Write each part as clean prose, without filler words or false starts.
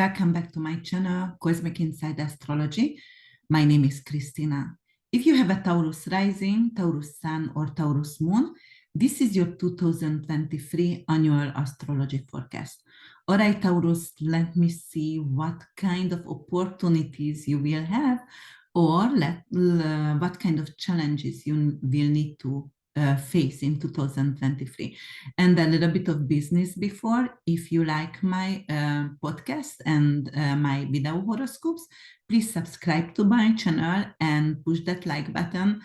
Welcome back to my channel, Cosmic Inside Astrology. My name is Christina. If you have a Taurus rising, Taurus sun, or Taurus moon, this is your 2023 annual astrology forecast. All right, Taurus, let me see what kind of opportunities you will have, or what kind of challenges you will need to face in 2023. And a little bit of business before. If you like my podcast and my video horoscopes, please subscribe to my channel and push that like button.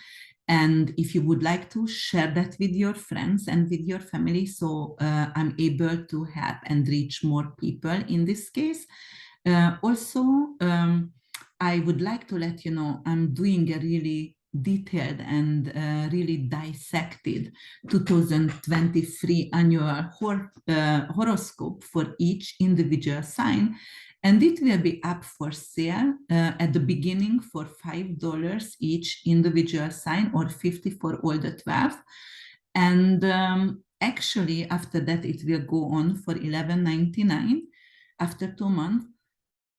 And if you would like to share that with your friends and with your family, so I'm able to help and reach more people in this case. Also, I would like to let you know I'm doing a really detailed and really dissected 2023 annual horoscope for each individual sign, and it will be up for sale at the beginning for $5 each individual sign, or $50 for all the 12, and actually after that it will go on for $11.99 after 2 months.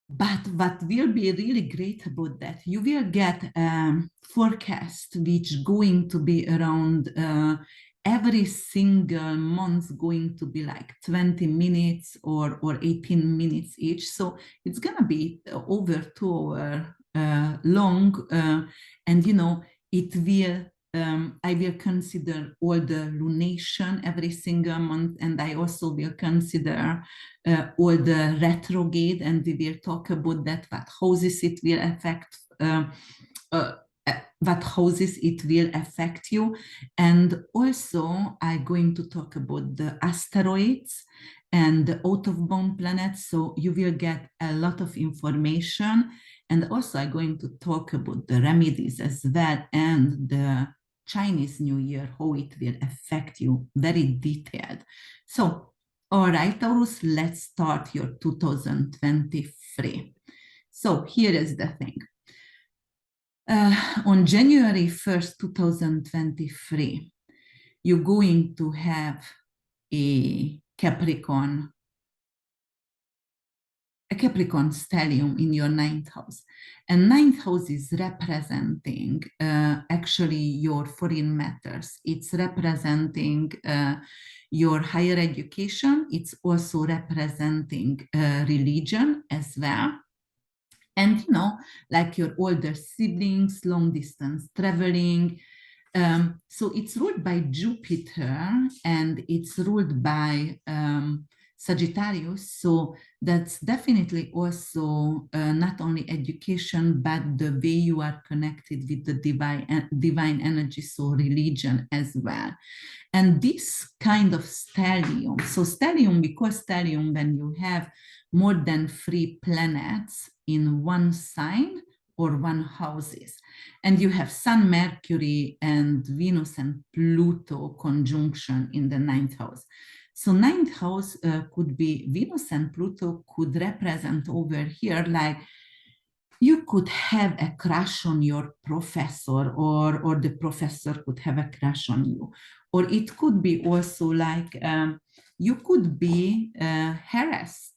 But what will be really great about that, you will get a forecast which going to be around every single month going to be like 20 minutes or 18 minutes each. So it's going to be over 2 hours long. And, you know, it will I will consider all the lunation every single month, and I also will consider all the retrograde, and we will talk about that, what houses it will affect, what houses it will affect you. And also I'm going to talk about the asteroids and the out-of-bound planets, so you will get a lot of information. And also I'm going to talk about the remedies as well, and the Chinese New Year, how it will affect you, very detailed. So, all right, Taurus, let's start your 2023. So here is the thing. On January 1st, 2023, you're going to have a Capricorn stellium in your 9th house. And 9th house is representing actually your foreign matters. It's representing your higher education. It's also representing religion as well. And, you know, like your older siblings, long distance traveling. So it's ruled by Jupiter, and it's ruled by Sagittarius, so that's definitely also not only education, but the way you are connected with the divine energy, so religion as well. And this kind of stellium, so stellium, because stellium, when you have more than 3 planets in one sign or one houses, and you have Sun, Mercury, and Venus and Pluto conjunction in the 9th house. So 9th house could be Venus and Pluto could represent over here, like you could have a crush on your professor, or the professor could have a crush on you. Or it could be also like you could be harassed.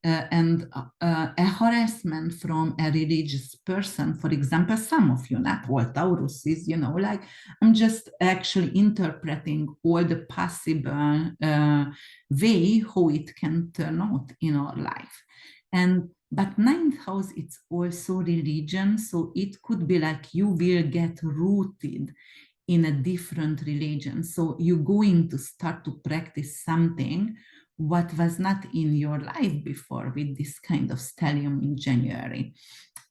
And a harassment from a religious person, for example, some of you, not all Tauruses, you know, like I'm just actually interpreting all the possible way how it can turn out in our life. But 9th house, it's also religion, so it could be like you will get rooted in a different religion. So you're going to start to practice something what was not in your life before with this kind of stellium in January.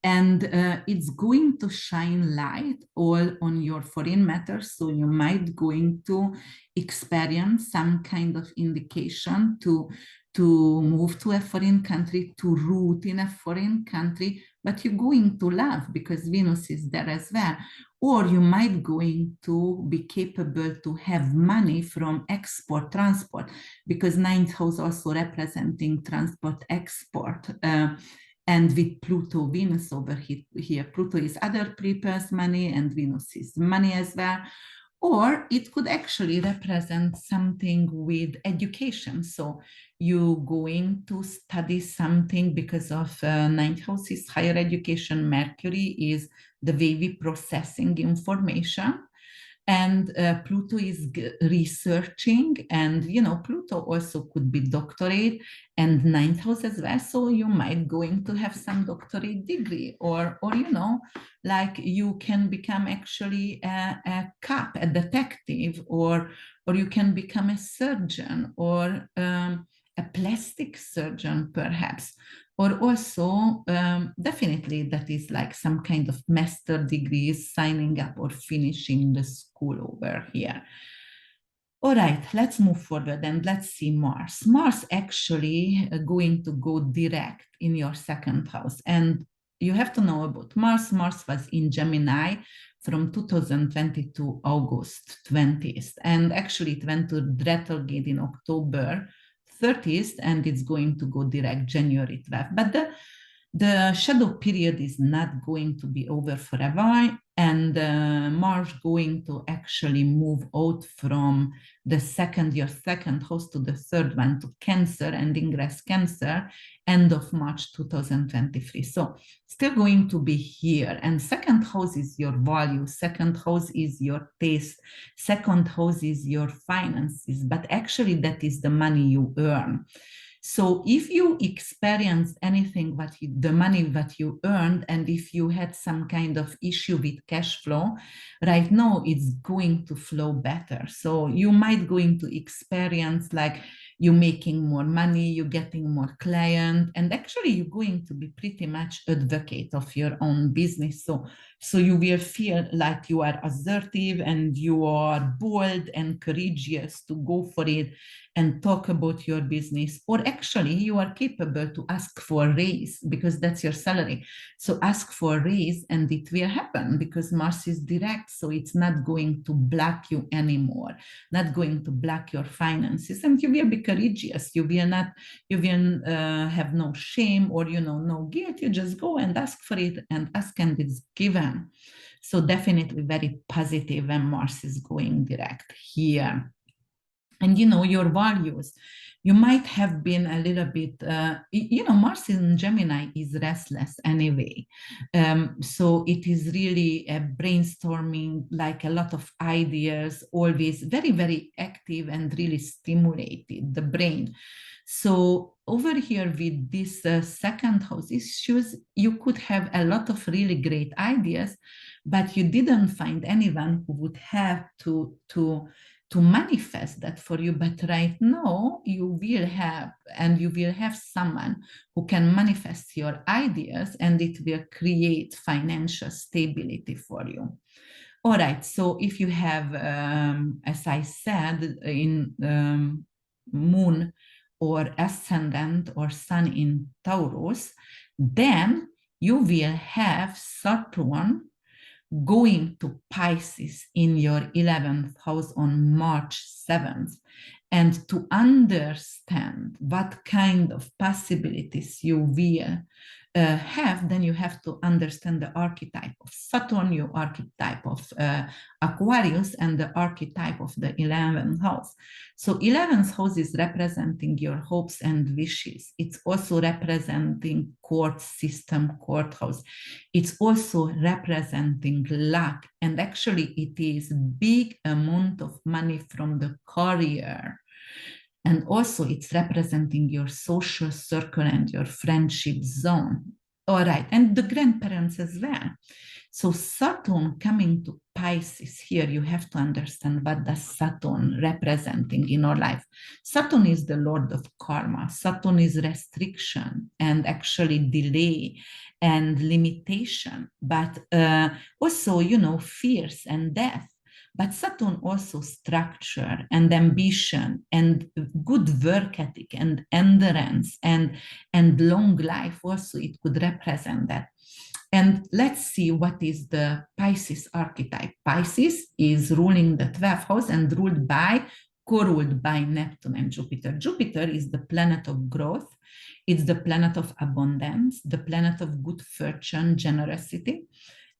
And it's going to shine light all on your foreign matters. So you might going to experience some kind of indication to move to a foreign country, to root in a foreign country, but you're going to love because Venus is there as well. Or you might going to be capable to have money from export, transport, because 9th house also representing transport, export. And with Pluto, Venus over here, Pluto is other people's money and Venus is money as well. Or it could actually represent something with education. So you going to study something because of ninth house is higher education. Mercury is the way we processing information, and Pluto is researching, and Pluto also could be doctorate and ninth house as well. So you might going to have some doctorate degree, or like you can become actually a cop, a detective, or you can become a surgeon, or a plastic surgeon perhaps, or also definitely that is like some kind of master degrees, signing up or finishing the school over here. All right, let's move forward and let's see Mars. Mars actually going to go direct in your second house. And you have to know about Mars. Mars was in Gemini from 2020 to August 20th. And actually it went to retrograde in October 30th, and it's going to go direct January 12th. But the shadow period is not going to be over forever, and Mars going to actually move out from your second house to the third one, to Cancer, and ingress Cancer end of March 2023. So still going to be here. And second house is your value, second house is your taste, second house is your finances, but actually that is the money you earn. So if you experience anything the money that you earned, and if you had some kind of issue with cash flow, right now it's going to flow better. So you might going to experience like you making more money, you getting more client, and actually you're going to be pretty much advocate of your own business. So you will feel like you are assertive and you are bold and courageous to go for it and talk about your business, or actually you are capable to ask for a raise because that's your salary. So ask for a raise and it will happen because Mars is direct. So it's not going to block you anymore, not going to block your finances, and you will be courageous. You will have no shame or no guilt. You just go and ask for it and ask and it's given. So definitely very positive when Mars is going direct here. And your values, you might have been a little bit Mars in Gemini is restless anyway, so it is really a brainstorming, like a lot of ideas, always very, very active and really stimulated the brain. So over here with this second house issues, you could have a lot of really great ideas, but you didn't find anyone who would have to manifest that for you. But right now you will have someone who can manifest your ideas, and it will create financial stability for you. All right, so if you have as I said, in moon or ascendant or sun in Taurus, then you will have Saturn going to Pisces in your 11th house on March 7th. And to understand what kind of possibilities you will have, then you have to understand the archetype of Saturn, your archetype of Aquarius, and the archetype of the 11th house. So 11th house is representing your hopes and wishes. It's also representing court system, courthouse. It's also representing luck. And actually it is big amount of money from the career. And also it's representing your social circle and your friendship zone. All right, and the grandparents as well. So Saturn coming to Pisces here, you have to understand what does Saturn representing in our life. Saturn is the lord of karma. Saturn is restriction and actually delay and limitation, but also, fears and death. But Saturn also structure and ambition and good work ethic and endurance and long life. Also, it could represent that. And let's see what is the Pisces archetype. Pisces is ruling the 12th house and co-ruled by Neptune and Jupiter. Jupiter is the planet of growth. It's the planet of abundance, the planet of good fortune, generosity.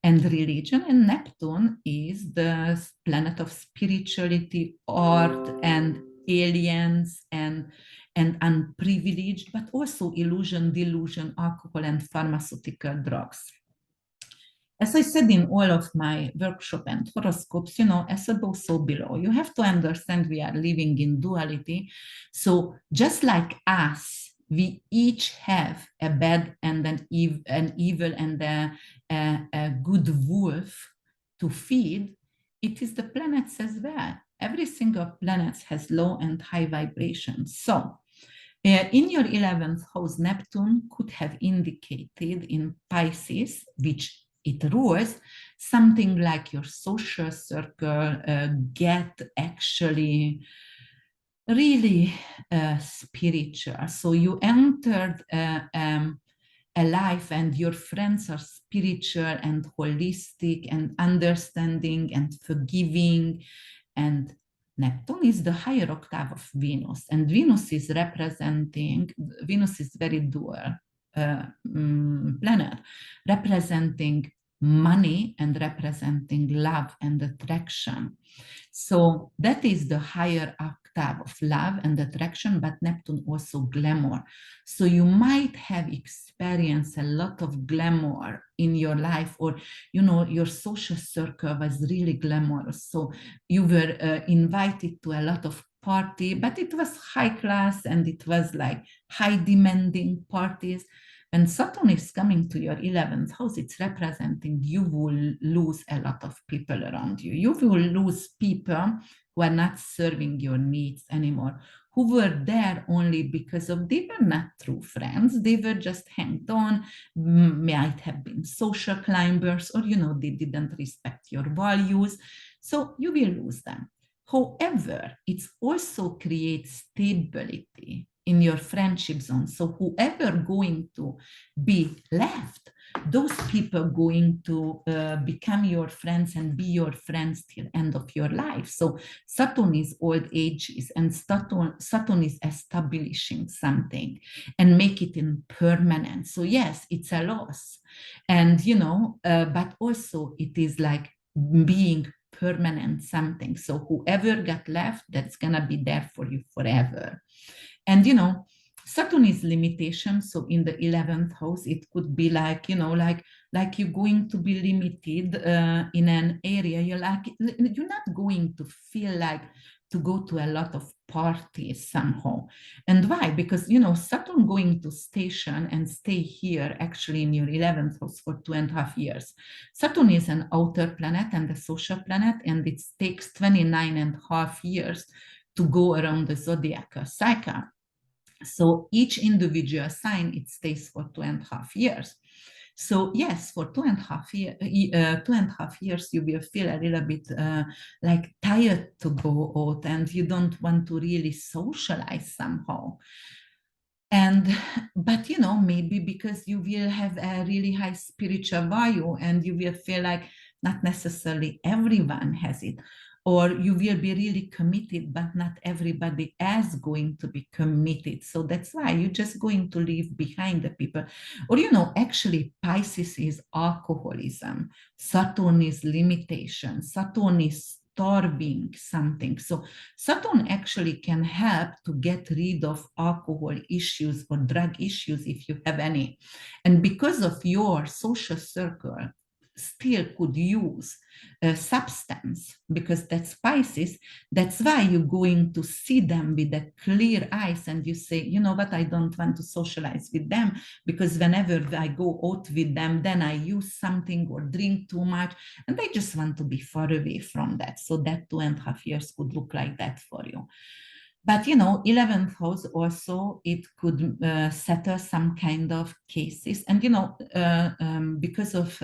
and religion, and Neptune is the planet of spirituality, art, and aliens, and unprivileged, but also illusion, delusion, alcohol, and pharmaceutical drugs. As I said in all of my workshop and horoscopes, as above, so below. You have to understand we are living in duality. So just like us, we each have a bad and an evil and a good wolf to feed. It is the planets as well. Every single planet has low and high vibrations. So in your 11th house, Neptune could have indicated in Pisces, which it rules, something like your social circle get actually really spiritual. So you entered a life and your friends are spiritual and holistic and understanding and forgiving, and Neptune is the higher octave of Venus, and Venus is very dual planet, representing money and representing love and attraction. So that is the higher octave of love and attraction, but Neptune also glamour. So you might have experienced a lot of glamour in your life, or your social circle was really glamorous. So you were invited to a lot of party, but it was high class and it was like high demanding parties. When Saturn is coming to your 11th house, it's representing you will lose a lot of people around you. You will lose people who are not serving your needs anymore, who were there only because of they were not true friends. They were just hanged on, might have been social climbers, or they didn't respect your values. So you will lose them. However, it also creates stability in your friendship zone. So whoever going to be left, those people going to become your friends and be your friends till end of your life. So Saturn is old ages, and Saturn is establishing something and make it in permanent. So yes, it's a loss, and but also it is like being permanent something. So whoever got left, that's gonna be there for you forever. And Saturn is limitation. So in the 11th house, it could be like like you're going to be limited in an area. You're not going to feel like to go to a lot of parties somehow. And why? Because Saturn going to station and stay here actually in your 11th house for 2.5 years. Saturn is an outer planet and a social planet, and it takes 29.5 years to go around the zodiacal cycle. So each individual sign, it stays for 2.5 years. So yes, for 2.5 years, you will feel a little bit like tired to go out, and you don't want to really socialize somehow. But maybe because you will have a really high spiritual value, and you will feel like not necessarily everyone has it, or you will be really committed, but not everybody is going to be committed. So that's why you're just going to leave behind the people. Or actually Pisces is alcoholism, Saturn is limitation, Saturn is starving something. So Saturn actually can help to get rid of alcohol issues or drug issues if you have any. And because of your social circle still could use a substance, because that's Pisces, that's why you're going to see them with the clear eyes, and you say, you know what, I don't want to socialize with them, because whenever I go out with them, then I use something or drink too much, and I just want to be far away from that. So that 2.5 years could look like that for you. But 11th house also, it could settle some kind of cases. And because of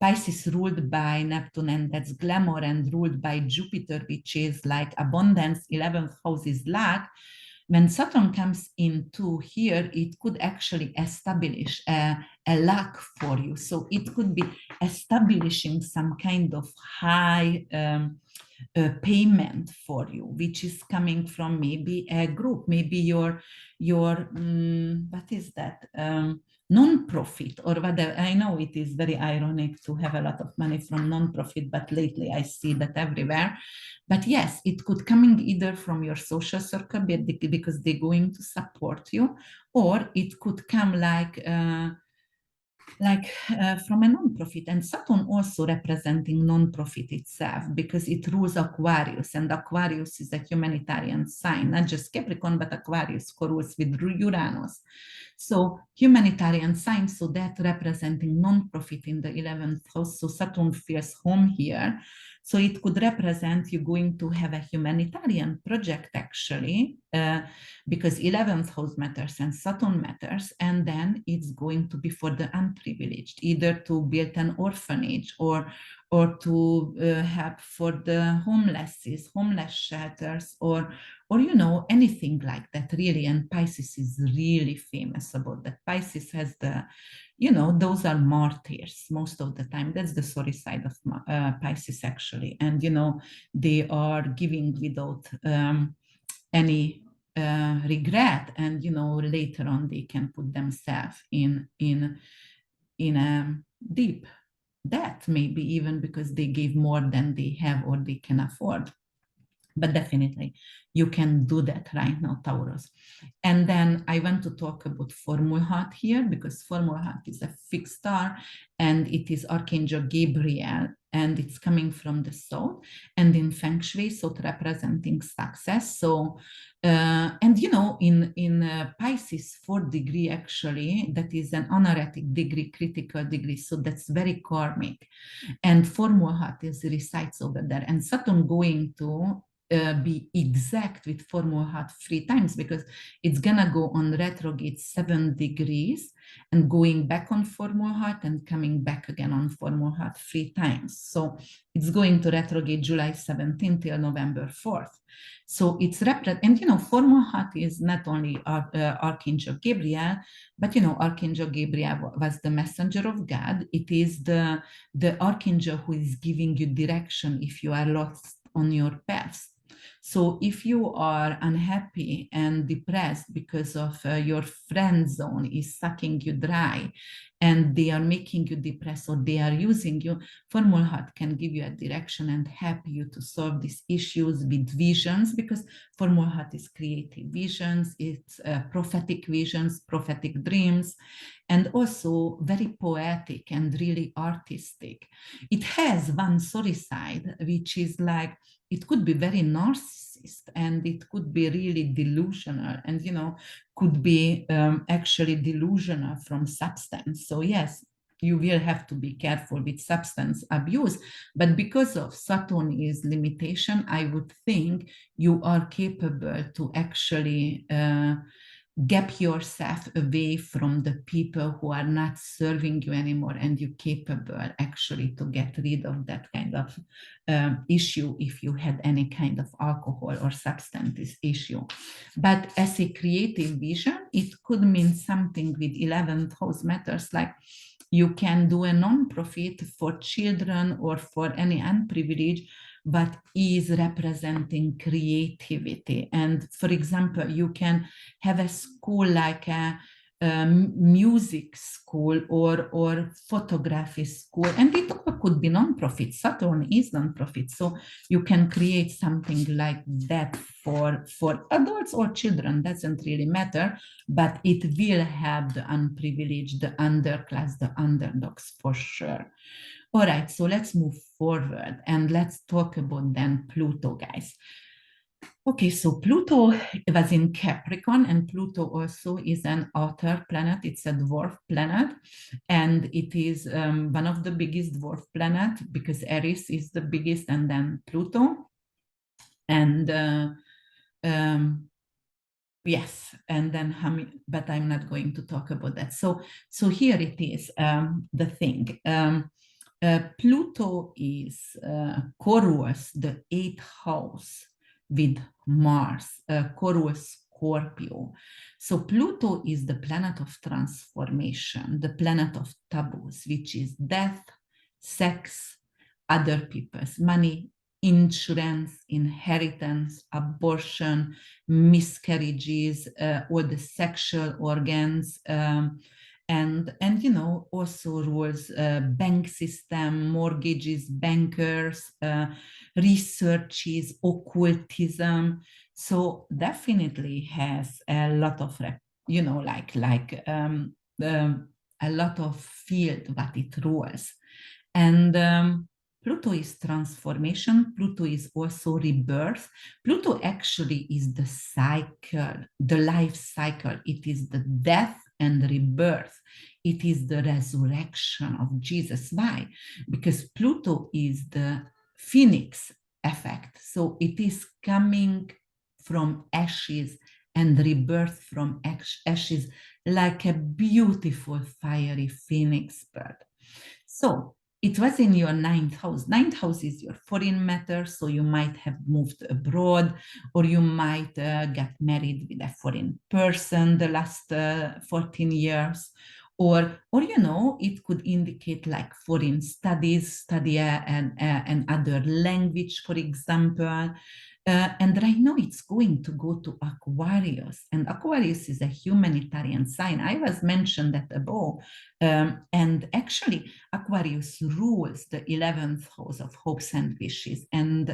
Pisces ruled by Neptune, and that's glamour, and ruled by Jupiter, which is like abundance, 11th house is luck. When Saturn comes into here, it could actually establish a luck for you. So it could be establishing some kind of high payment for you, which is coming from maybe a group, maybe your what is that? non-profit or whatever. I know it is very ironic to have a lot of money from non-profit, but lately I see that everywhere. But yes, it could coming either from your social circle because they're going to support you, or it could come from a non-profit. And Saturn also representing non-profit itself, because it rules Aquarius, and Aquarius is a humanitarian sign, not just Capricorn, but Aquarius rules with Uranus. So humanitarian sign, so that representing non-profit in the 11th house. So Saturn feels home here. So it could represent you going to have a humanitarian project actually, because 11th house matters and Saturn matters. And then it's going to be for the unprivileged, either to build an orphanage or to help for the homeless shelters, or anything like that, really. And Pisces is really famous about that. Pisces has those are martyrs most of the time. That's the sorry side of Pisces actually. And they are giving without any regret, and later on they can put themselves in a deep debt, maybe even because they gave more than they have or they can afford. But definitely you can do that right now, Taurus. And then I want to talk about Formulhat here, because Formulhat is a fixed star and it is Archangel Gabriel, and it's coming from the south, and in Feng Shui, so representing success. So and in Pisces 4th degree, actually, that is an honorific degree, critical degree, so that's very karmic. And Formulhat is resides over there, and Saturn going to be exact with Formulhat 3 times, because it's gonna go on retrograde 7 degrees and going back on Formulhat and coming back again on Formulhat 3 times. So it's going to retrograde July 17th till November 4th. So it's and Formulhat is not only Archangel Gabriel, but Archangel Gabriel was the messenger of God. It is the archangel who is giving you direction if you are lost on your path. So if you are unhappy and depressed because of your friend zone is sucking you dry and they are making you depressed or they are using you, Formulhat can give you a direction and help you to solve these issues with visions, because Formulhat is creative visions, it's prophetic visions, prophetic dreams, and also very poetic and really artistic. It has one sorry side, which is like, it could be very narcissist and it could be really delusional, and could be actually delusional from substance. So yes, you will have to be careful with substance abuse, but because of Saturn is limitation, I would think you are capable to actually gap yourself away from the people who are not serving you anymore, and you're capable actually to get rid of that kind of issue if you had any kind of alcohol or substance issue. But as a creative vision, it could mean something with 11th house matters, like you can do a non-profit for children or for any unprivileged, but is representing creativity. And for example, you can have a school like a music school or photography school, and it could be non-profit. Saturn is non-profit, so you can create something like that for adults or children, doesn't really matter, but it will have the unprivileged, the underclass, the underdogs for sure. All right, so let's move forward and let's talk about then Pluto, guys. Okay, so Pluto was in Capricorn, and Pluto also is an outer planet. It's a dwarf planet, and it is one of the biggest dwarf planet, because Aries is the biggest, and then Pluto. And yes, and then but I'm not going to talk about that. So here it is, the thing. Pluto is co-rules the 8th house with Mars, co-rules Scorpio. So Pluto is the planet of transformation, the planet of taboos, which is death, sex, other people's money, insurance, inheritance, abortion, miscarriages, all the sexual organs, and you know, also rules bank system, mortgages, bankers, researches, occultism. So definitely has a lot of you know, a lot of field what it rules. And Pluto is transformation. Pluto is also rebirth. Pluto actually is the cycle, the life cycle. It is the death and rebirth. It is the resurrection of Jesus. Why? Because Pluto is the phoenix effect. So it is coming from ashes and rebirth from ashes, like a beautiful fiery phoenix bird. So it was in your ninth house. Ninth house is your foreign matter. So you might have moved abroad, or you might get married with a foreign person the last 14 years. Or you know, it could indicate like foreign studies, study an other language, for example. And right now it's going to go to Aquarius, and Aquarius is a humanitarian sign. I was mentioned that above, and actually Aquarius rules the 11th house of hopes and wishes, and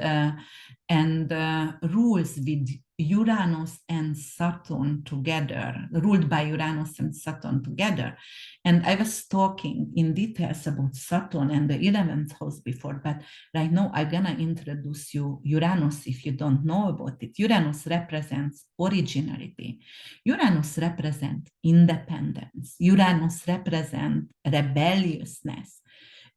rules with Uranus and Saturn together, ruled by Uranus and Saturn together. And I was talking in details about Saturn and the 11th house before, but right now I'm gonna introduce you Uranus if you don't know about it. Uranus represents originality. Uranus represents independence. Uranus represents rebelliousness,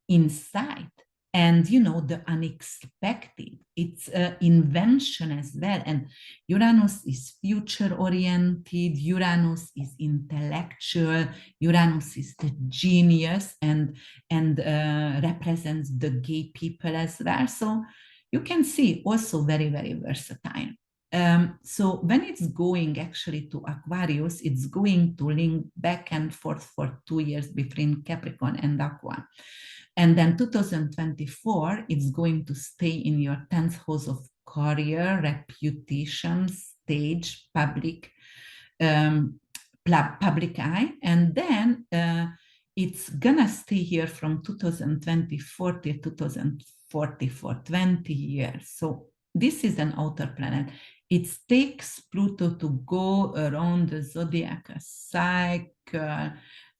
insight, and you know, the unexpected. It's invention as well. And Uranus is future oriented. Uranus is intellectual. Uranus is the genius, and represents the gay people as well. So you can see also very, very versatile. So when it's going actually to Aquarius, it's going to link back and forth for 2 years between Capricorn and Aqua. And then 2024, it's going to stay in your 10th house of career, reputation, stage, public eye. And then it's gonna stay here from 2024 to 2044, 20 years. So this is an outer planet. It takes Pluto to go around the zodiac cycle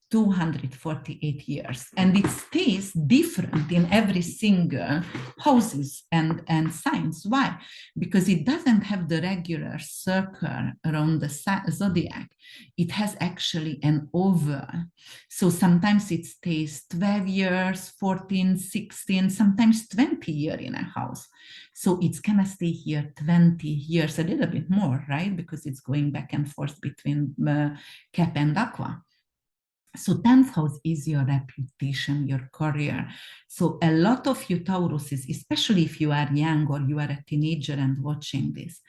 248 years, and it stays different in every single houses and signs. Why? Because it doesn't have the regular circle around the zodiac. It has actually an oval. So sometimes it stays 12 years, 14, 16, sometimes 20 years in a house. So it's gonna stay here 20 years, a little bit more, right? Because it's going back and forth between Cap and Aqua. So 10th house is your reputation, your career. So a lot of you Tauruses, especially if you are young or you are a teenager and watching this,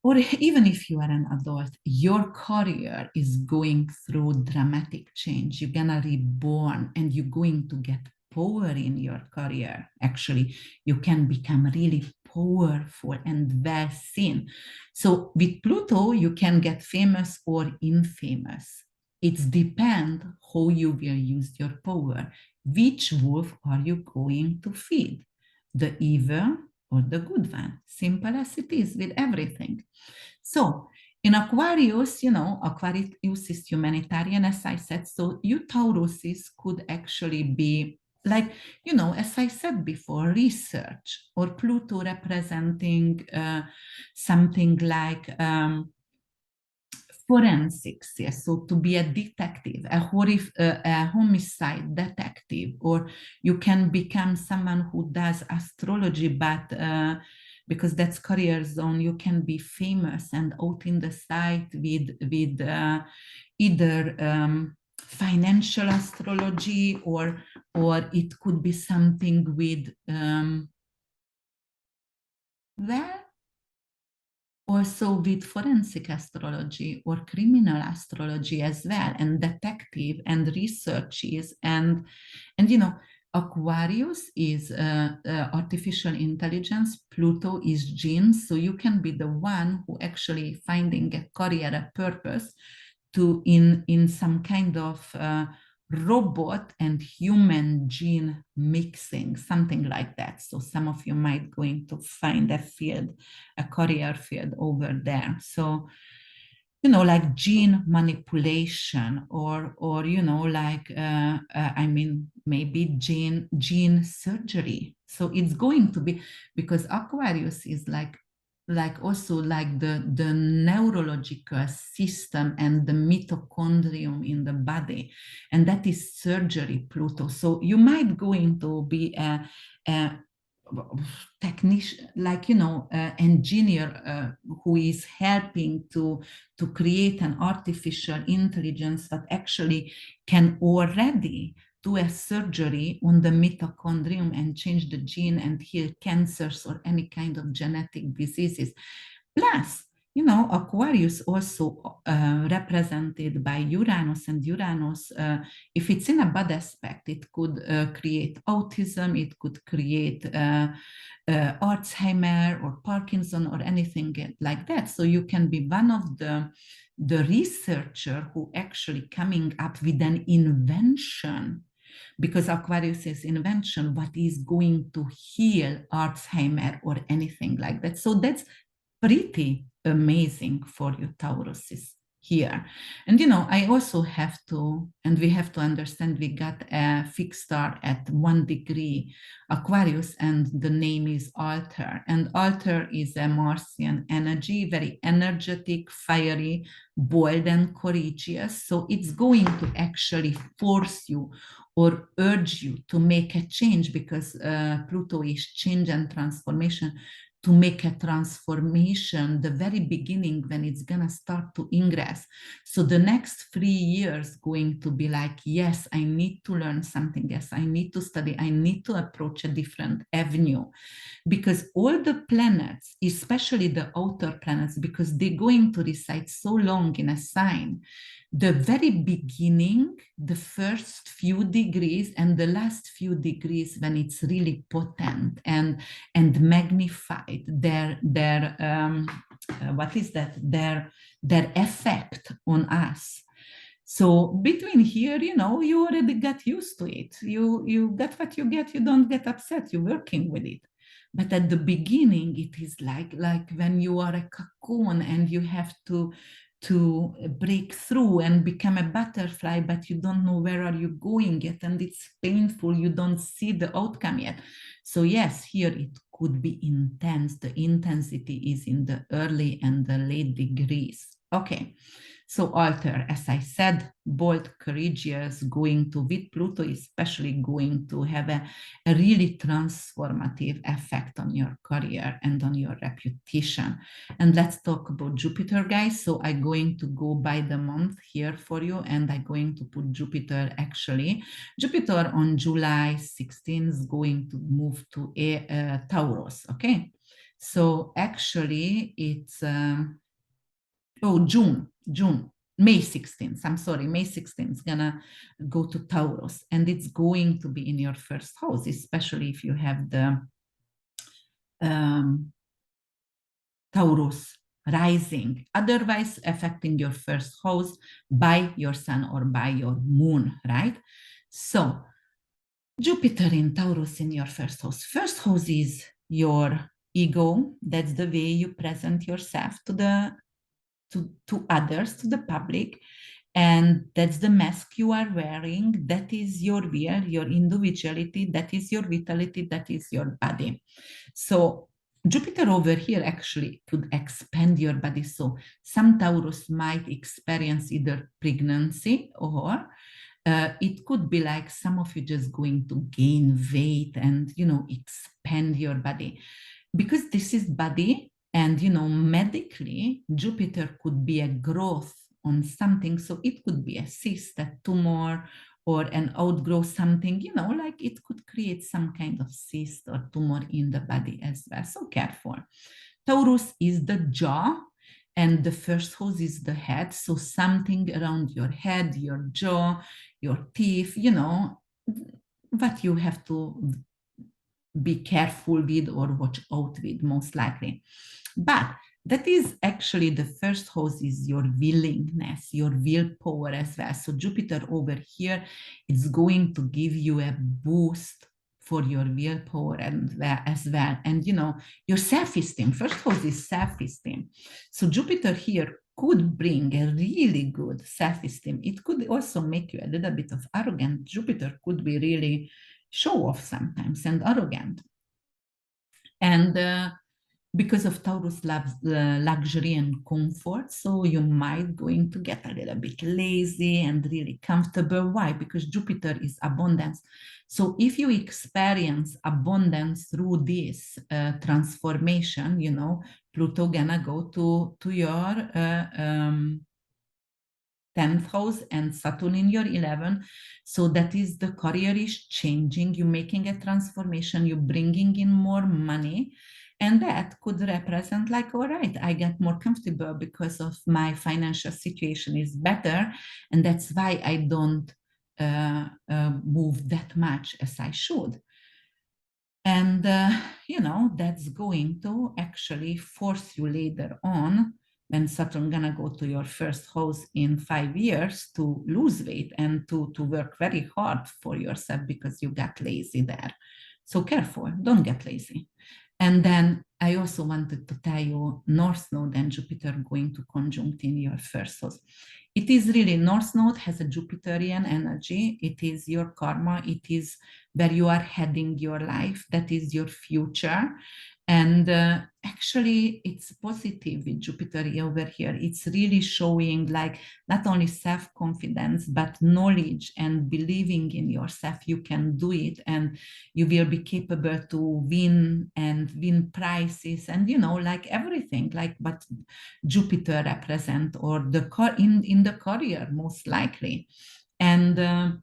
or even if you are an adult, your career is going through dramatic change. You're gonna reborn, and you're going to get power in your career. Actually, you can become really powerful and well seen. So with Pluto, you can get famous or infamous. It depends how you will use your power. Which wolf are you going to feed? The evil or the good one? Simple as it is with everything. So in Aquarius, you know, Aquarius is humanitarian, as I said. So you Tauruses could actually be like, you know, as I said before, research, or Pluto representing something like forensics, yes. So to be a detective, a homicide detective, or you can become someone who does astrology, but because that's career zone, you can be famous and out in the side with either financial astrology, or it could be something with well, also with forensic astrology or criminal astrology as well, and detective and researches, and you know, Aquarius is artificial intelligence. Pluto is genes. So you can be the one who actually finding a career, a purpose, in some kind of robot and human gene mixing, something like that. So some of you might going to find a field, a career field over there. So, you know, like gene manipulation, or you know, like I mean, maybe gene surgery. So it's going to be, because Aquarius is like also like the neurological system and the mitochondrium in the body, and that is surgery, Pluto. So you might going to be a technician, like, you know, engineer who is helping to create an artificial intelligence that actually can already do a surgery on the mitochondrium and change the gene and heal cancers or any kind of genetic diseases. Plus, you know, Aquarius also represented by Uranus, and Uranus, if it's in a bad aspect, it could create autism, it could create Alzheimer or Parkinson or anything like that. So you can be one of the researcher who actually coming up with an invention, because Aquarius is invention, what is going to heal Alzheimer or anything like that. So that's pretty amazing for you, Taurus is here. And, you know, I also have to, and we have to understand, we got a fixed star at 1 degree Aquarius, and the name is Altar. And Altar is a Martian energy, very energetic, fiery, bold, and courageous. So it's going to actually force you or urge you to make a change, because Pluto is change and transformation, to make a transformation the very beginning when it's gonna start to ingress. So the next 3 years going to be like, yes, I need to learn something, yes, I need to study, I need to approach a different avenue, because all the planets, especially the outer planets, because they're going to reside so long in a sign, the very beginning, the first few degrees and the last few degrees, when it's really potent and magnified, their what is that, their effect on us. So between here, you know, you already got used to it. You get what you get, you don't get upset, you're working with it. But at the beginning, it is like when you are a cocoon and you have to break through and become a butterfly, but you don't know where are you going yet, and it's painful, you don't see the outcome yet. So yes, here it could be intense. The intensity is in the early and the late degrees. Okay, so Altar, as I said, bold, courageous, going to, with Pluto especially, going to have a really transformative effect on your career and on your reputation. And let's talk about Jupiter, guys. So I'm going to go by the month here for you, and I'm going to put Jupiter, actually. Jupiter on July 16th is going to move to a Taurus, okay? So actually it's... May 16th, I'm sorry, May 16th is gonna go to Taurus, and it's going to be in your first house, especially if you have the Taurus rising. Otherwise, affecting your first house by your sun or by your moon, right? So Jupiter in Taurus in your first house. First house is your ego. That's the way you present yourself to others, to the public, and that's the mask you are wearing. That is your will, your individuality, that is your vitality, that is your body. So Jupiter over here actually could expand your body. So some Taurus might experience either pregnancy, or it could be like some of you just going to gain weight and, you know, expand your body, because this is body. And, you know, medically, Jupiter could be a growth on something. So it could be a cyst, a tumor, or an outgrowth, something, you know, like it could create some kind of cyst or tumor in the body as well. So careful. Taurus is the jaw, and the first house is the head. So something around your head, your jaw, your teeth, you know, what you have to be careful with or watch out with, most likely. But that is actually the first house is your willingness, your willpower as well. So Jupiter over here is going to give you a boost for your willpower and as well. And you know, your self-esteem. First house is self-esteem. So Jupiter here could bring a really good self-esteem. It could also make you a little bit of arrogant. Jupiter could be really show off sometimes and arrogant. And because of Taurus loves luxury and comfort, so you might going to get a little bit lazy and really comfortable. Why? Because Jupiter is abundance. So if you experience abundance through this transformation, you know, Pluto gonna go to your 10th house and Saturn in your 11th. So that is the career is changing. You're making a transformation. You're bringing in more money. And that could represent like, all right, I get more comfortable because of my financial situation is better. And that's why I don't move that much as I should. And, you know, that's going to actually force you later on when Saturn gonna go to your first house in 5 years to lose weight and to work very hard for yourself because you got lazy there. So careful, don't get lazy. And then I also wanted to tell you North Node and Jupiter going to conjunct in your first house. It is really, North Node has a Jupiterian energy. It is your karma. It is where you are heading your life. That is your future. And actually, it's positive with Jupiter over here. It's really showing like not only self-confidence, but knowledge and believing in yourself. You can do it and you will be capable to win and win prizes and, you know, like everything, like what Jupiter represent or the in the career, most likely. And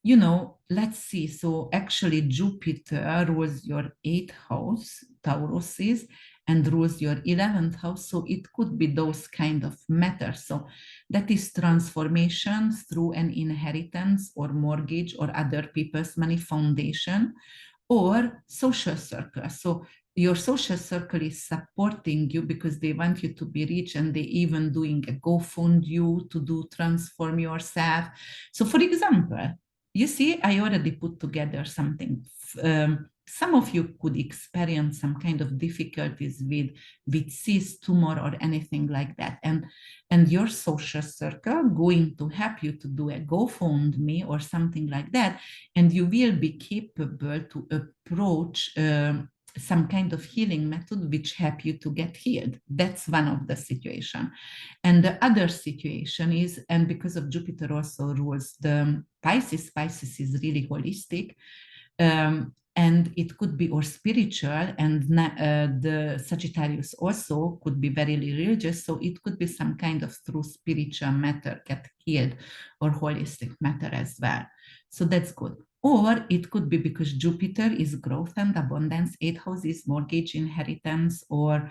you know, let's see. So actually Jupiter rules your 8th house, Taurus is, and rules your 11th house. So it could be those kind of matters. So that is transformation through an inheritance or mortgage or other people's money, foundation, or social circle. So your social circle is supporting you because they want you to be rich and they even doing a GoFund you to do transform yourself. So for example, you see, I already put together something. Some of you could experience some kind of difficulties with cyst, tumor, or anything like that. And your social circle going to help you to do a GoFundMe or something like that. And you will be capable to approach some kind of healing method which help you to get healed. That's one of the situation. And the other situation is, and because of Jupiter also rules the Pisces is really holistic, and it could be or spiritual, and the Sagittarius also could be very religious, so it could be some kind of through spiritual matter get healed or holistic matter as well. So that's good. Or it could be because Jupiter is growth and abundance, 8th house is mortgage, inheritance, or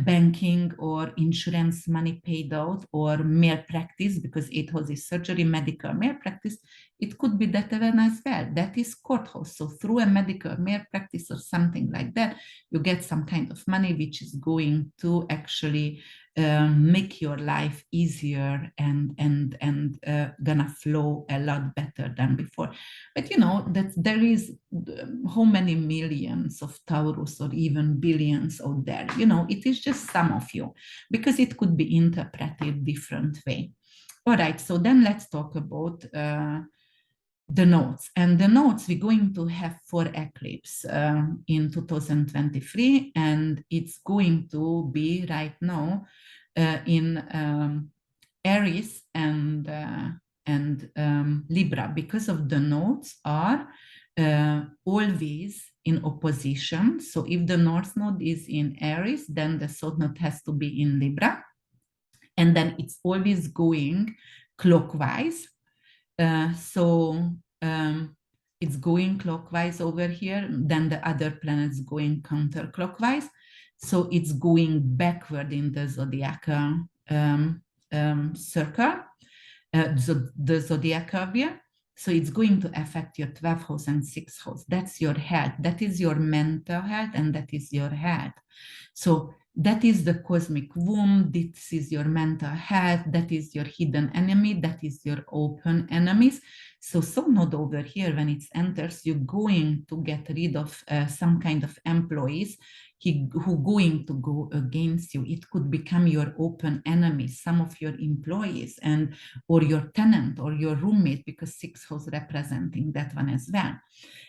banking or insurance money paid out, or malpractice, because 8th house is surgery, medical malpractice. It could be that even as well. That is courthouse. So through a medical malpractice or something like that, you get some kind of money which is going to actually make your life easier and gonna flow a lot better than before. But you know that there is how many millions of Taurus or even billions out there. You know, it is just some of you because it could be interpreted different way. All right, so then let's talk about the nodes. And the nodes we're going to have for eclipse in 2023, and it's going to be right now in Aries and Libra, because of the nodes are always in opposition. So if the north node is in Aries, then the south node has to be in Libra, and then it's always going clockwise. It's going clockwise over here, then the other planets going counterclockwise. So it's going backward in the zodiacal circle, the zodiacal year. So it's going to affect your 12th house and 6th house. That's your health. That is your mental health, and that is your health. So that is the cosmic womb. This is your mental health. That is your hidden enemy. That is your open enemies. So node over here, when it enters, you're going to get rid of some kind of employees who going to go against you. It could become your open enemy, some of your employees and or your tenant or your roommate, because sixth house representing that one as well.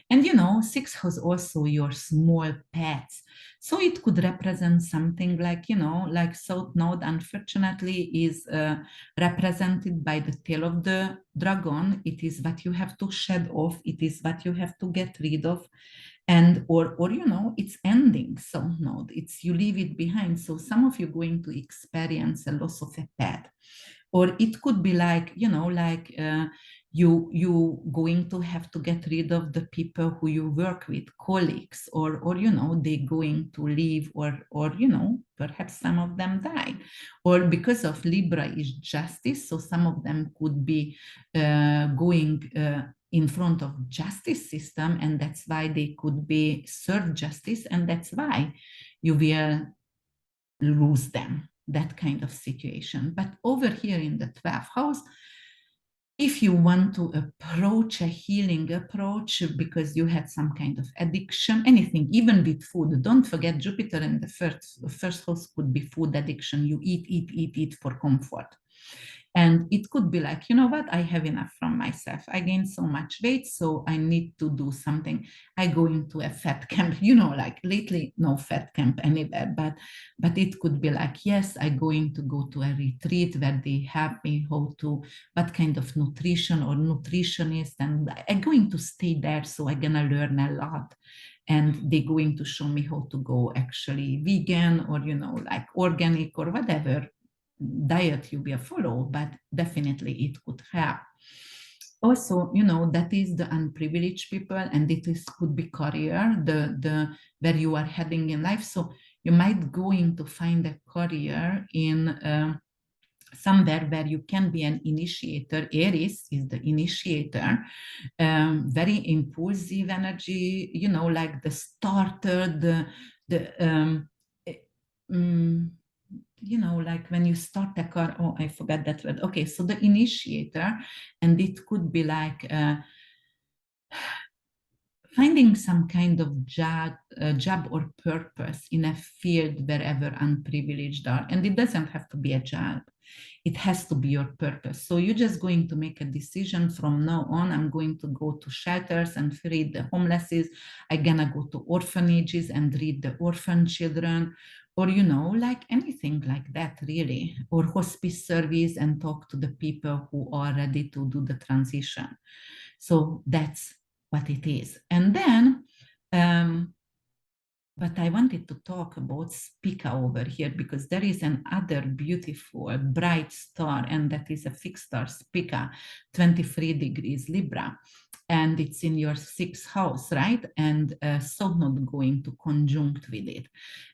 And you know, sixth house also your small pets. So it could represent something like, you know, like south node, unfortunately, is represented by the tail of the dragon. It is what you have to shed off. It is what you have to get rid of. And or you know, it's ending south node. It's you leave it behind. So some of you going to experience a loss of a pet. Or it could be like, you know, like you going to have to get rid of the people who you work with, colleagues, or you know, they going to leave, or you know, perhaps some of them die. Or because of Libra is justice, so some of them could be going in front of justice system, and that's why they could be serve justice, and that's why you will lose them, that kind of situation. But over here in the 12th house, if you want to approach a healing approach because you had some kind of addiction, anything, even with food, don't forget Jupiter in the first house could be food addiction. You eat for comfort. And it could be like, you know what, I have enough from myself. I gained so much weight, so I need to do something. I go into a fat camp, you know, like lately, no fat camp anywhere, but it could be like, yes, I'm going to go to a retreat where they help me how to, what kind of nutrition or nutritionist, and I'm going to stay there, so I'm gonna learn a lot. And they're going to show me how to go actually vegan, or, you know, like organic, or whatever diet you will follow, but definitely it could help. Also, you know, that is the unprivileged people, and it is could be career, the where you are heading in life. So you might going to find a career in somewhere where you can be an initiator. Aries is the initiator, very impulsive energy, you know, like the starter, um, you know, like when you start a car, oh, I forgot that word. Okay, so the initiator, and it could be like finding some kind of job or purpose in a field wherever unprivileged are. And it doesn't have to be a job. It has to be your purpose. So you're just going to make a decision from now on. I'm going to go to shelters and feed the homelesses. I'm gonna go to orphanages and read the orphan children, or, you know, like anything like that, really. Or hospice service and talk to the people who are ready to do the transition. So that's what it is. And then, but I wanted to talk about Spica over here, because there is another beautiful bright star, and that is a fixed star, Spica, 23 degrees Libra. And it's in your sixth house, right? And so not going to conjunct with it.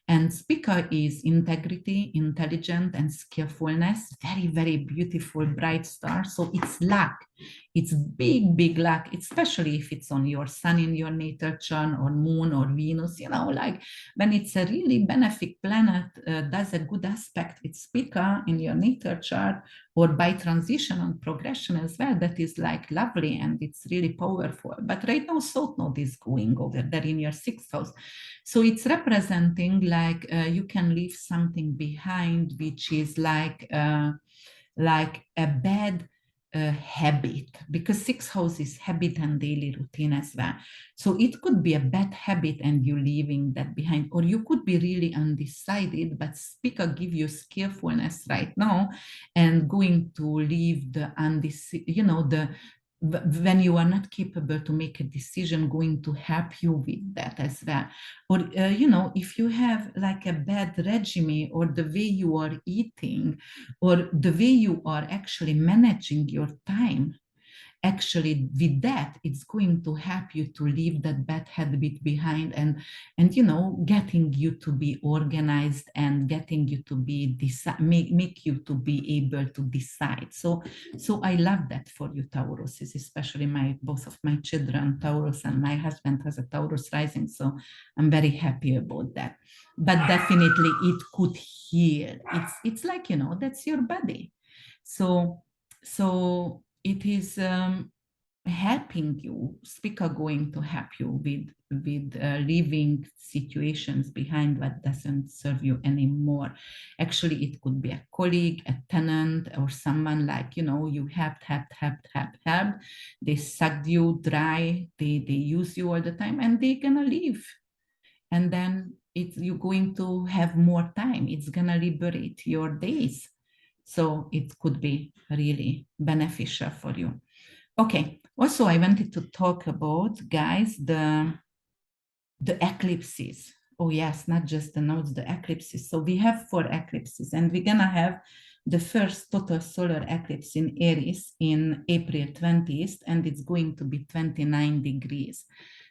And Spica is integrity, intelligence, and skillfulness. Very, very beautiful, bright star. So it's luck. It's big luck, especially if it's on your sun in your natal chart, or moon, or Venus, you know, like when it's a really benefic planet, does a good aspect with Spica in your natal chart, or by transition and progression as well, that is like lovely, and it's really powerful. But right now, South Node is going over there in your sixth house. So it's representing like you can leave something behind, which is like a bad habit, because sixth house is habit and daily routine as well. So it could be a bad habit and you leaving that behind, or you could be really undecided, but Spica give you skillfulness right now, and going to leave the undecided, you know, the when you are not capable to make a decision, going to help you with that as well. Or you know, if you have like a bad regime, or the way you are eating, or the way you are actually managing your time, actually with that, it's going to help you to leave that bad habit behind, and getting you to be organized and getting you to be make you to be able to decide. So I love that for you, Taurus, especially both of my children Taurus, and my husband has a Taurus rising, so I'm very happy about that. But definitely it could heal. It's like, that's your body. So it is helping you. Speaker going to help you with leaving situations behind that doesn't serve you anymore. Actually, it could be a colleague, a tenant, or someone like, you helped. They sucked you dry. They use you all the time, and they're gonna leave. And then you're going to have more time. It's gonna liberate your days. So it could be really beneficial for you. Okay, also I wanted to talk about, guys, the eclipses. Oh yes, not just the nodes, the eclipses. So we have 4 eclipses, and we're gonna have the first total solar eclipse in Aries in April 20th, and it's going to be 29 degrees.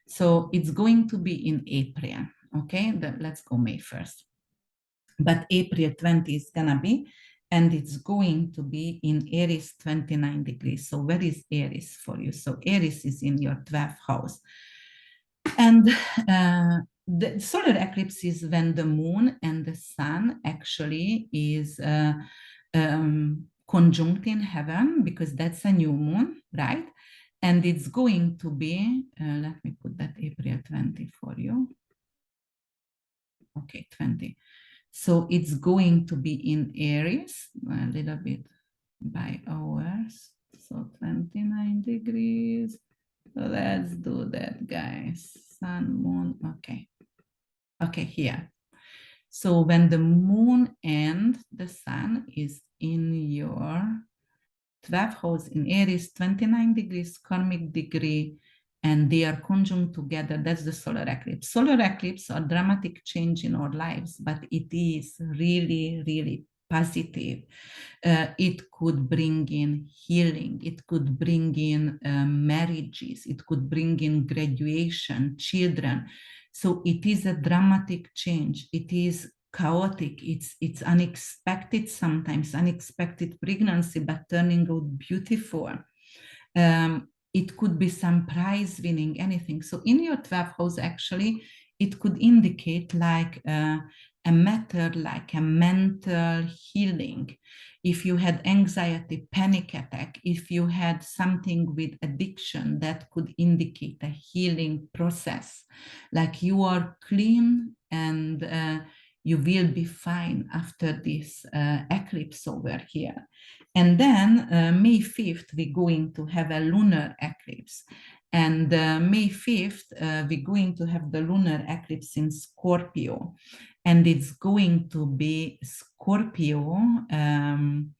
So it's going to be in April, okay? Let's go May 1st. But April 20 is gonna be, and it's going to be in Aries 29 degrees. So where is Aries for you? So Aries is in your 12th house. And the solar eclipse is when the moon and the sun actually is conjunct in heaven, because that's a new moon, right? And it's going to be, let me put that April 20 for you. Okay, 20. So it's going to be in Aries, a little bit by hours. So 29 degrees. So let's do that, guys. Sun, moon, okay. Okay, here. So when the moon and the sun is in your 12th house in Aries, 29 degrees karmic degree, and they are conjunct together, that's the solar eclipse. Solar eclipse are dramatic change in our lives, but it is really, really positive. It could bring in healing. It could bring in marriages. It could bring in graduation, children. So it is a dramatic change. It is chaotic. It's unexpected sometimes, unexpected pregnancy, but turning out beautiful. It could be some prize winning, anything. So in your 12th house, actually, it could indicate like a matter, like a mental healing. If you had anxiety, panic attack, if you had something with addiction, that could indicate a healing process. Like you are clean, and you will be fine after this eclipse over here. And then May 5th, we're going to have a lunar eclipse. And May 5th, we're going to have the lunar eclipse in Scorpio. And it's going to be Scorpio, and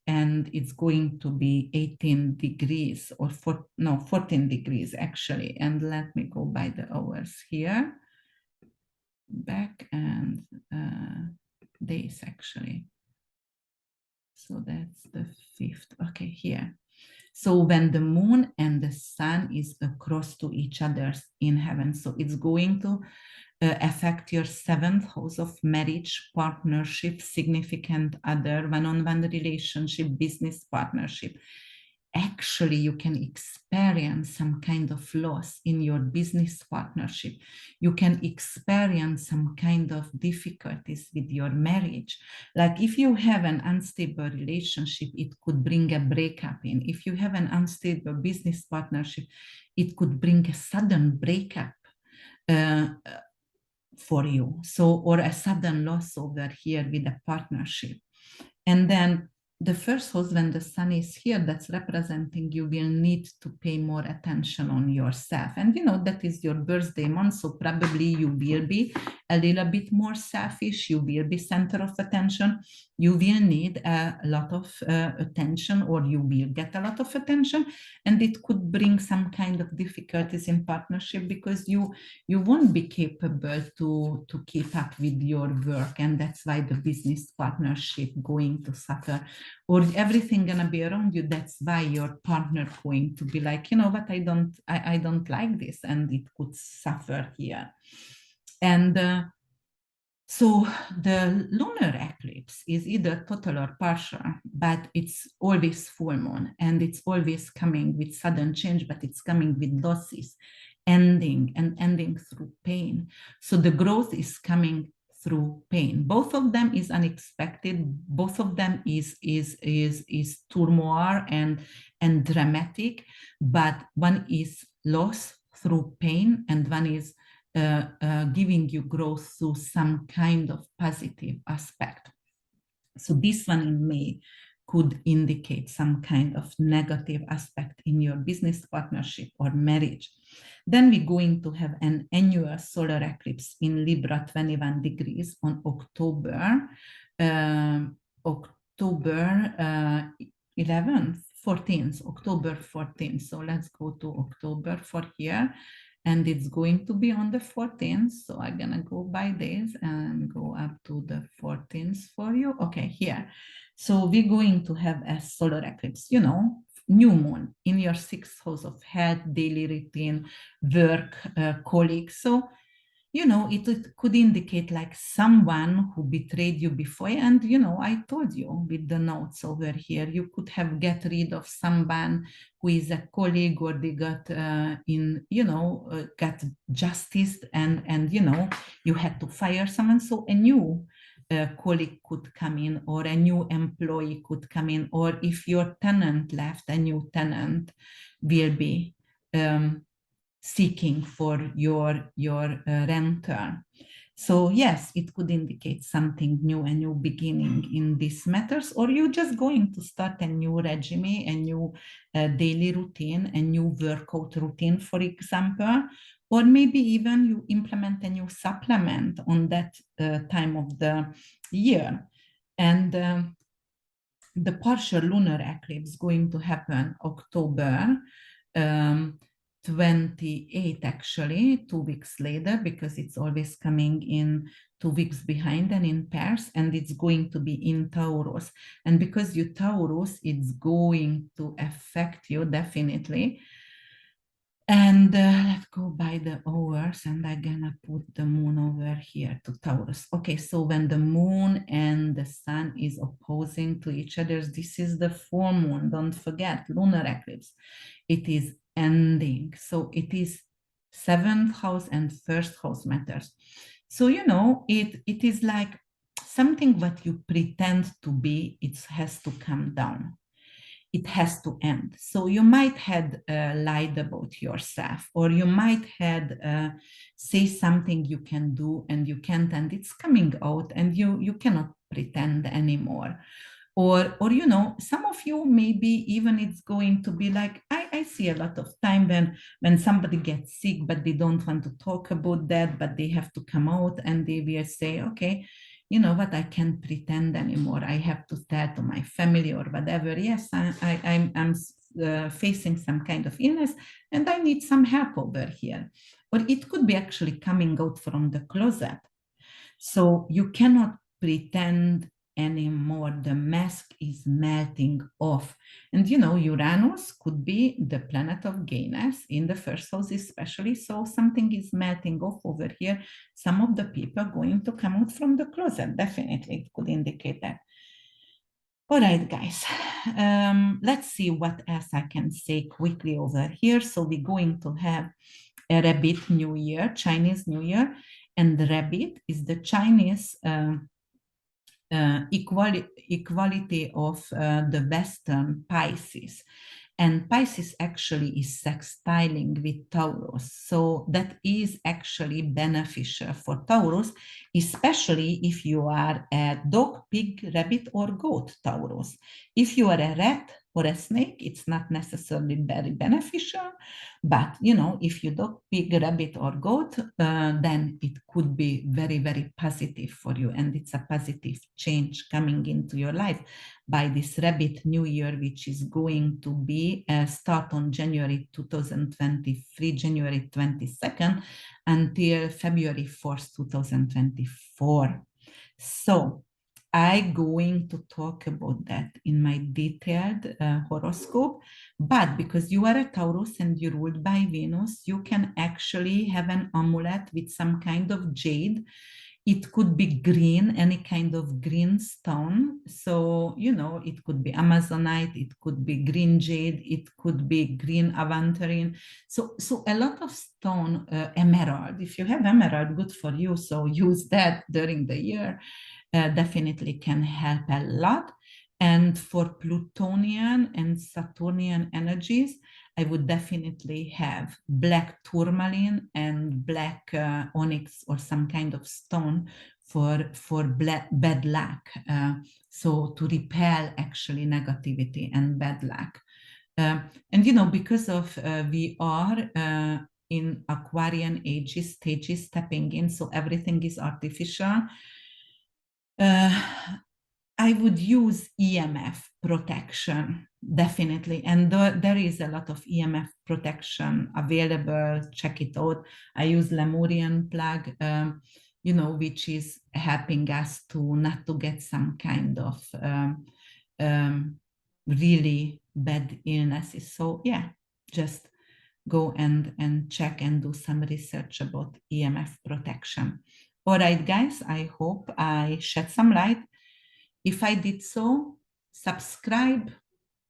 it's going to be 18 degrees or 14 degrees actually. And let me go by the hours here. Back and days actually. So that's the 5th. Okay, here. So when the moon and the sun is across to each other in heaven, so it's going to affect your 7th house of marriage, partnership, significant other, one-on-one relationship, business partnership. Actually, you can experience some kind of loss in your business partnership. You can experience some kind of difficulties with your marriage. Like if you have an unstable relationship, it could bring a breakup in. If you have an unstable business partnership, it could bring a sudden breakup for you. So, or a sudden loss over here with a partnership. And then the first house, when the sun is here, that's representing you will need to pay more attention on yourself. And that is your birthday month, so probably you will be a little bit more selfish. You will be center of attention. You will need a lot of attention, or you will get a lot of attention. And it could bring some kind of difficulties in partnership, because you won't be capable to keep up with your work. And that's why the business partnership going to suffer. or everything gonna be around you. That's why your partner going to be like, you know what, I don't like this, and it could suffer here. And so the lunar eclipse is either total or partial, but it's always full moon, and it's always coming with sudden change, but it's coming with losses, ending through pain. So the growth is coming through pain. Both of them is unexpected. Both of them is turmoil and dramatic, but one is loss through pain, and one is giving you growth through some kind of positive aspect. So this one in May could indicate some kind of negative aspect in your business partnership or marriage. Then we're going to have an annual solar eclipse in Libra 21 degrees on October 11th, 14th, October 14th. So let's go to October for here. And it's going to be on the 14th. So I'm gonna go by days and go up to the 14th for you. Okay, here. So we're going to have a solar eclipse, you know, new moon in your sixth house of health, daily routine, work, colleagues. So, you know, it could indicate like someone who betrayed you before. And, you know, I told you with the notes over here, you could have get rid of someone who is a colleague, or they got got justice, and, you know, you had to fire someone. So a new colleague could come in, or a new employee could come in, or if your tenant left, a new tenant will be seeking for your renter. So yes, it could indicate something new, a new beginning in these matters, or you're just going to start a new regime, a new daily routine, a new workout routine, for example, or maybe even you implement a new supplement on that time of the year. And the partial lunar eclipse going to happen October 28, actually 2 weeks later, because it's always coming in 2 weeks behind and in pairs, and it's going to be in Taurus. And because you Taurus, it's going to affect you definitely. And let's go by the hours, and I'm gonna put the moon over here to Taurus. Okay, so when the moon and the sun is opposing to each other, this is the full moon. Don't forget, lunar eclipse. It is ending. So it is seventh house and first house matters. So, you know, it is like something what you pretend to be, it has to come down. It has to end. So you might have lied about yourself, or you might have say something you can do and you can't, and it's coming out, and you cannot pretend anymore. Or you know, some of you maybe even it's going to be like, I see a lot of time when somebody gets sick, but they don't want to talk about that, but they have to come out and they will say, okay, you know what, I can't pretend anymore. I have to tell to my family or whatever. Yes, I'm facing some kind of illness and I need some help over here. Or it could be actually coming out from the closet. So you cannot pretend anymore. The mask is melting off. And you know, Uranus could be the planet of gayness in the first house, especially. So something is melting off over here. Some of the people are going to come out from the closet. Definitely, it could indicate that. All right, guys, let's see what else I can say quickly over here. So we're going to have a Rabbit New Year, Chinese New Year, and the Rabbit is the Chinese equality of the Western Pisces. And Pisces actually is sextiling with Taurus. So that is actually beneficial for Taurus, especially if you are a dog, pig, rabbit, or goat Taurus. If you are a rat or a snake, it's not necessarily very beneficial. But, you know, if you dog, pig, rabbit, or goat, then it could be very, very positive for you. And it's a positive change coming into your life by this Rabbit New Year, which is going to be start on January 2023, January 22nd, until February 4th, 2024. So I'm going to talk about that in my detailed horoscope. But because you are a Taurus and you're ruled by Venus, you can actually have an amulet with some kind of jade. It could be green, any kind of green stone. So, you know, it could be Amazonite, it could be green jade, it could be green aventurine. So a lot of stone, emerald. If you have emerald, good for you. So use that during the year. Definitely can help a lot. And for Plutonian and Saturnian energies, I would definitely have black tourmaline and black onyx or some kind of stone for bad luck. So to repel actually negativity and bad luck. And you know, because of we are in Aquarian ages, stages stepping in, so everything is artificial. I would use EMF protection, definitely. And there is a lot of EMF protection available. Check it out. I use Lemurian plug, you know, which is helping us to not to get some kind of really bad illnesses. So yeah, just go and check and do some research about EMF protection. All right, guys, I hope I shed some light. If I did so, subscribe,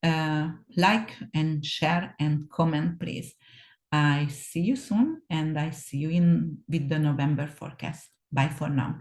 like, and share and comment, please. I see you soon, and I see you in with the November forecast. Bye for now.